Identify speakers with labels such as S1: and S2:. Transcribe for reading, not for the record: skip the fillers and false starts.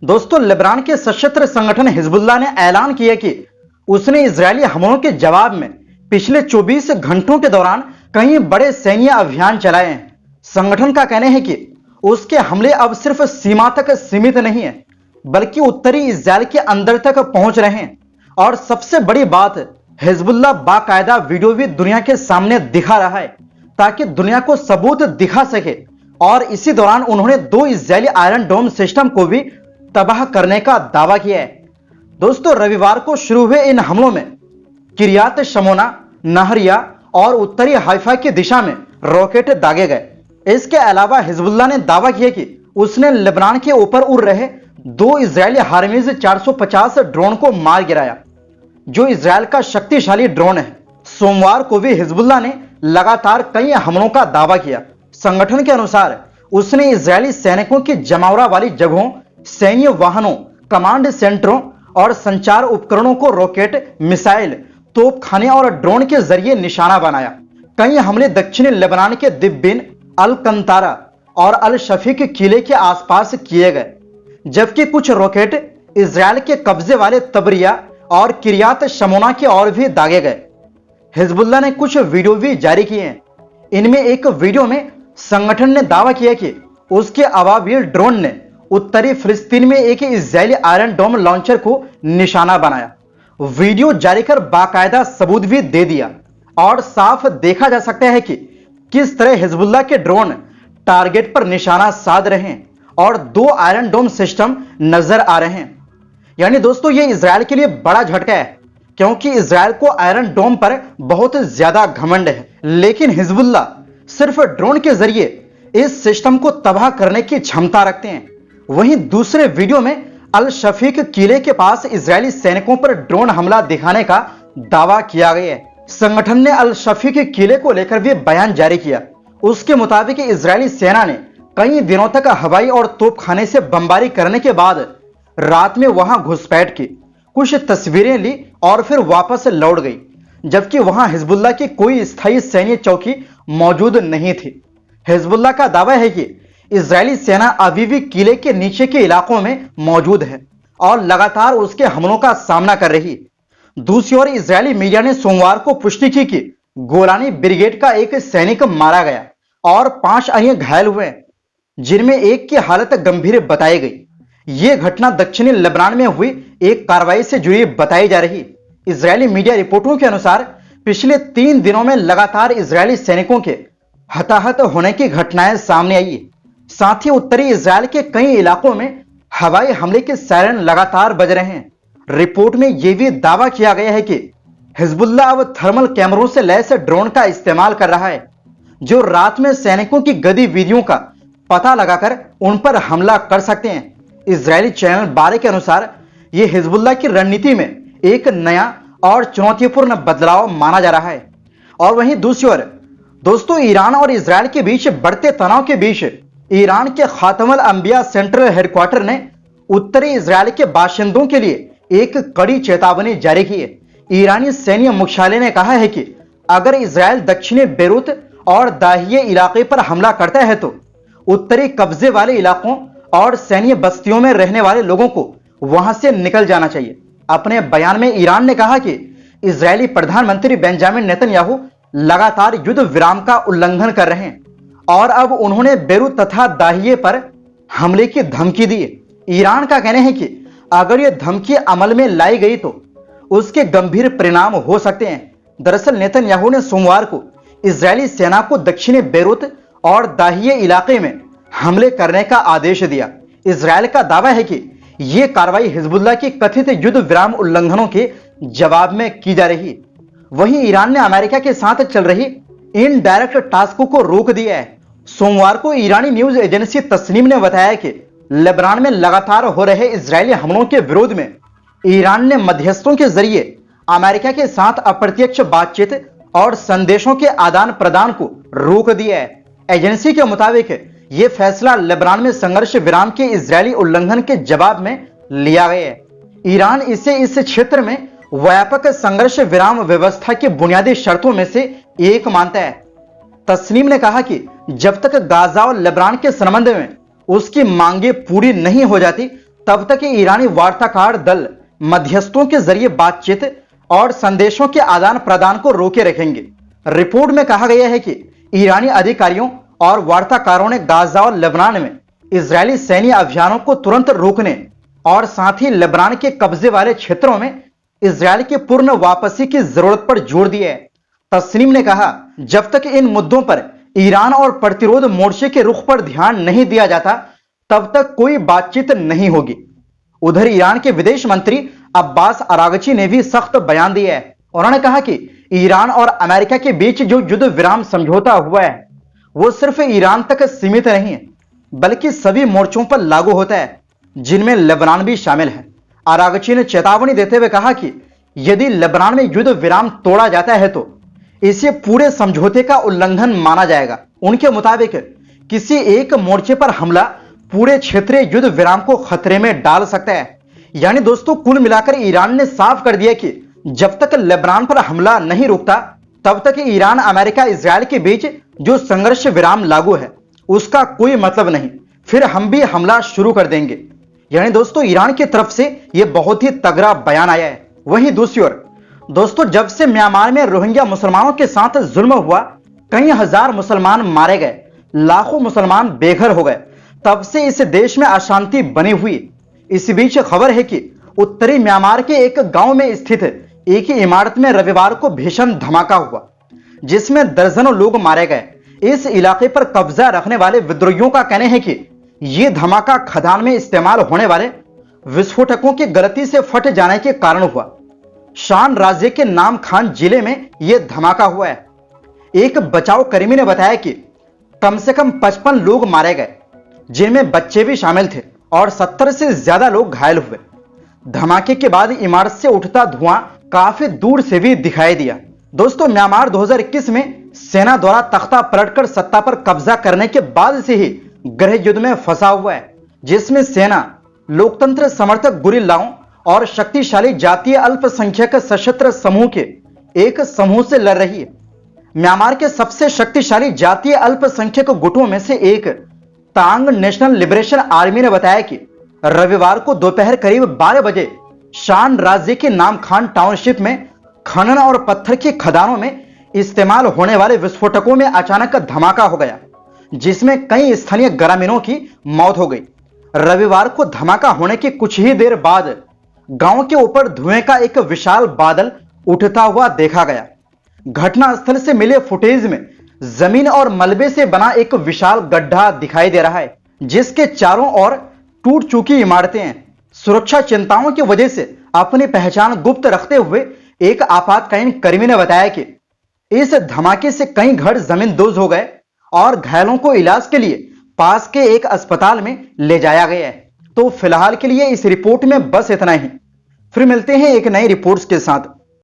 S1: दोस्तों, लेबनान के सशस्त्र संगठन हिजबुल्लाह ने ऐलान किया कि उसने इजरायली हमलों के जवाब में पिछले 24 घंटों के दौरान कई बड़े सैन्य अभियान चलाए हैं। संगठन का कहना है कि उसके हमले अब सिर्फ सीमा तक सीमित नहीं है, बल्कि उत्तरी इजरायल के अंदर तक पहुंच रहे हैं। और सबसे बड़ी बात, हिजबुल्लाह बाकायदा वीडियो भी दुनिया के सामने दिखा रहा है ताकि दुनिया को सबूत दिखा सके। और इसी दौरान उन्होंने 2 इजरायली आयरन डोम सिस्टम को भी तबाह करने का दावा किया है। दोस्तों, रविवार को शुरू हुए इन हमलों में किरियात शमोना, नहरिया और उत्तरी हाइफा की दिशा में रॉकेट दागे गए। इसके अलावा हिजबुल्लाह ने दावा किया कि उसने लेबनान के ऊपर उड़ रहे 2 इजरायली हार्मीज 450 ड्रोन को मार गिराया, जो इजरायल का शक्तिशाली ड्रोन है। सोमवार को भी हिजबुल्लाह ने लगातार कई हमलों का दावा किया। संगठन के अनुसार उसने इजरायली सैनिकों की जमावड़ा वाली जगहों, सैन्य वाहनों, कमांड सेंटरों और संचार उपकरणों को रॉकेट, मिसाइल, तोपखाने और ड्रोन के जरिए निशाना बनाया। कई हमले दक्षिणी लेबनान के दिब्बिन, अल कंतारा और अल शफीक किले के आसपास किए गए, जबकि कुछ रॉकेट इजरायल के कब्जे वाले तबरिया और किरियात शमोना की ओर भी दागे गए। हिजबुल्लाह ने कुछ वीडियो भी जारी किए हैं। इनमें एक वीडियो में संगठन ने दावा किया कि उसके अवाविल ड्रोन ने उत्तरी फिलिस्तीन में एक इजरायली आयरन डोम लॉन्चर को निशाना बनाया। वीडियो जारी कर बाकायदा सबूत भी दे दिया और साफ देखा जा सकता है कि किस तरह हिजबुल्लाह के ड्रोन टारगेट पर निशाना साध रहे हैं और 2 आयरन डोम सिस्टम नजर आ रहे हैं। यानी दोस्तों, ये इजरायल के लिए बड़ा झटका है, क्योंकि इजरायल को आयरन डोम पर बहुत ज्यादा घमंड है, लेकिन हिजबुल्लाह सिर्फ ड्रोन के जरिए इस सिस्टम को तबाह करने की क्षमता रखते हैं। वहीं दूसरे वीडियो में अल शफीक किले के पास इजरायली सैनिकों पर ड्रोन हमला दिखाने का दावा किया गया है। संगठन ने अल शफीक किले को लेकर भी बयान जारी किया। उसके मुताबिक इजरायली सेना ने कई दिनों तक हवाई और तोपखाने से बमबारी करने के बाद रात में वहां घुसपैठ की, कुछ तस्वीरें ली और फिर वापस लौट गई, जबकि वहां हिजबुल्लाह की कोई स्थायी सैन्य चौकी मौजूद नहीं थी। हिजबुल्लाह का दावा है कि इजरायली सेना अभी भी किले के नीचे के इलाकों में मौजूद है और लगातार उसके हमलों का सामना कर रही। दूसरी ओर इजरायली मीडिया ने सोमवार को पुष्टि की कि गोलानी ब्रिगेड का एक सैनिक मारा गया और 5 अन्य घायल हुए, जिनमें एक की हालत गंभीर बताई गई। यह घटना दक्षिणी लेबनान में हुई एक कार्रवाई से जुड़ी बताई जा रही। इजरायली मीडिया रिपोर्टों के अनुसार पिछले 3 दिनों में लगातार इजरायली सैनिकों के हताहत होने की घटनाएं सामने आई। साथ ही उत्तरी इजरायल के कई इलाकों में हवाई हमले के सायरन लगातार बज रहे हैं। रिपोर्ट में यह भी दावा किया गया है कि हिजबुल्लाह अब थर्मल कैमरों से लैस ड्रोन का इस्तेमाल कर रहा है, जो रात में सैनिकों की गतिविधियों का पता लगाकर उन पर हमला कर सकते हैं। इजरायली चैनल 12 के अनुसार यह हिजबुल्लाह की रणनीति में एक नया और चुनौतीपूर्ण बदलाव माना जा रहा है। और वहीं दूसरी ओर दोस्तों, ईरान और इजरायल के बीच बढ़ते तनाव के बीच ईरान के खातमुल अंबिया सेंट्रल हेडक्वार्टर ने उत्तरी इजरायल के बाशिंदों के लिए एक कड़ी चेतावनी जारी की है। ईरानी सैन्य मुख्यालय ने कहा है कि अगर इजरायल दक्षिणी बेरूत और दाहिए इलाके पर हमला करता है तो उत्तरी कब्जे वाले इलाकों और सैन्य बस्तियों में रहने वाले लोगों को वहां से निकल जाना चाहिए। अपने बयान में ईरान ने कहा कि इजरायली प्रधानमंत्री बेंजामिन नेतन्याहू लगातार युद्ध विराम का उल्लंघन कर रहे हैं और अब उन्होंने बेरूत तथा दाहिए पर हमले की धमकी दी है। ईरान का कहना है कि अगर यह धमकी अमल में लाई गई तो उसके गंभीर परिणाम हो सकते हैं। दरअसल नेतन्याहू ने सोमवार को इजरायली सेना को दक्षिणी बेरूत और दाहिए इलाके में हमले करने का आदेश दिया। इजरायल का दावा है कि यह कार्रवाई हिजबुल्लाह की कथित युद्ध विराम उल्लंघनों के जवाब में की जा रही। वहीं ईरान ने अमेरिका के साथ चल रही इनडायरेक्ट टास्कों को रोक दिया है। सोमवार को ईरानी न्यूज एजेंसी तस्नीम ने बताया कि लेबनान में लगातार हो रहे इजरायली हमलों के विरोध में ईरान ने मध्यस्थों के जरिए अमेरिका के साथ अप्रत्यक्ष बातचीत और संदेशों के आदान प्रदान को रोक दिया है। एजेंसी के मुताबिक यह फैसला लेबनान में संघर्ष विराम के इजरायली उल्लंघन के जवाब में लिया गया है। ईरान इसे इस क्षेत्र में व्यापक संघर्ष विराम व्यवस्था की बुनियादी शर्तों में से एक मानता है। तस्नीम ने कहा कि जब तक गाजा और लेबनान के संबंध में उसकी मांगे पूरी नहीं हो जाती तब तक ये ईरानी वार्ताकार दल मध्यस्थों के जरिए बातचीत और संदेशों के आदान प्रदान को रोके रखेंगे। रिपोर्ट में कहा गया है कि ईरानी अधिकारियों और वार्ताकारों ने गाजा और लेबनान में इजरायली सैन्य अभियानों को तुरंत रोकने और साथ ही लेबनान के कब्जे वाले क्षेत्रों में इजरायल की पूर्ण वापसी की जरूरत पर जोर दिया है। तस्नीम ने कहा, जब तक इन मुद्दों पर ईरान और प्रतिरोध मोर्चे के रुख पर ध्यान नहीं दिया जाता तब तक कोई बातचीत नहीं होगी। उधर ईरान के विदेश मंत्री अब्बास अरागची ने भी सख्त बयान दिया है। उन्होंने कहा कि ईरान और अमेरिका के बीच जो युद्ध विराम समझौता हुआ है वो सिर्फ ईरान तक सीमित नहीं है बल्कि सभी मोर्चों पर लागू होता है, जिनमें लेबनान भी शामिल है। अरागची ने चेतावनी देते हुए कहा कि यदि लेबनान में युद्ध विराम तोड़ा जाता है तो इसे पूरे समझौते का उल्लंघन माना जाएगा। उनके मुताबिक किसी एक मोर्चे पर हमला पूरे क्षेत्रीय युद्ध विराम को खतरे में डाल सकता है। यानी दोस्तों, कुल मिलाकर ईरान ने साफ कर दिया कि जब तक लेबनान पर हमला नहीं रुकता तब तक ईरान अमेरिका इजरायल के बीच जो संघर्ष विराम लागू है उसका कोई मतलब नहीं, फिर हम भी हमला शुरू कर देंगे। यानी दोस्तों, ईरान की तरफ से यह बहुत ही तगड़ा बयान आया है। वहीं दूसरी ओर दोस्तों, जब से म्यांमार में रोहिंग्या मुसलमानों के साथ जुल्म हुआ, कई हजार मुसलमान मारे गए, लाखों मुसलमान बेघर हो गए, तब से इस देश में अशांति बनी हुई। इस बीच खबर है कि उत्तरी म्यांमार के एक गांव में स्थित एक ही इमारत में रविवार को भीषण धमाका हुआ जिसमें दर्जनों लोग मारे गए। इस इलाके पर कब्जा रखने वाले विद्रोहियों का कहना है कि यह धमाका खदान में इस्तेमाल होने वाले विस्फोटकों की गलती से फट जाने के कारण हुआ। शान राज्य के नाम खान जिले में यह धमाका हुआ है। एक बचाव कर्मी ने बताया कि कम से कम 55 लोग मारे गए, जिनमें बच्चे भी शामिल थे, और 70 से ज्यादा लोग घायल हुए। धमाके के बाद इमारत से उठता धुआं काफी दूर से भी दिखाई दिया। दोस्तों, म्यांमार 2021 में सेना द्वारा तख्ता पलटकर सत्ता पर कब्जा करने के बाद से ही गृह युद्ध में फंसा हुआ है, जिसमें सेना, लोकतंत्र समर्थक गुरिल्लाओं और शक्तिशाली जातीय अल्पसंख्यक सशस्त्र समूह के एक समूह से लड़ रही है। म्यांमार के सबसे शक्तिशाली जातीय अल्पसंख्यक गुटों में से एक तांग नेशनल लिबरेशन आर्मी ने बताया कि रविवार को दोपहर करीब 12 बजे शान राज्य के नाम खान टाउनशिप में खनन और पत्थर की खदानों में इस्तेमाल होने वाले विस्फोटकों में अचानक धमाका हो गया, जिसमें कई स्थानीय ग्रामीणों की मौत हो गई। रविवार को धमाका होने के कुछ ही देर बाद गांव के ऊपर धुएं का एक विशाल बादल उठता हुआ देखा गया। घटनास्थल से मिले फुटेज में जमीन और मलबे से बना एक विशाल गड्ढा दिखाई दे रहा है, जिसके चारों ओर टूट चुकी इमारतें हैं। सुरक्षा चिंताओं की वजह से अपनी पहचान गुप्त रखते हुए एक आपातकालीन कर्मी ने बताया कि इस धमाके से कई घर जमींदोज हो गए और घायलों को इलाज के लिए पास के एक अस्पताल में ले जाया गया है। तो फिलहाल के लिए इस रिपोर्ट में बस इतना ही। फिर मिलते हैं एक नई रिपोर्ट्स के साथ।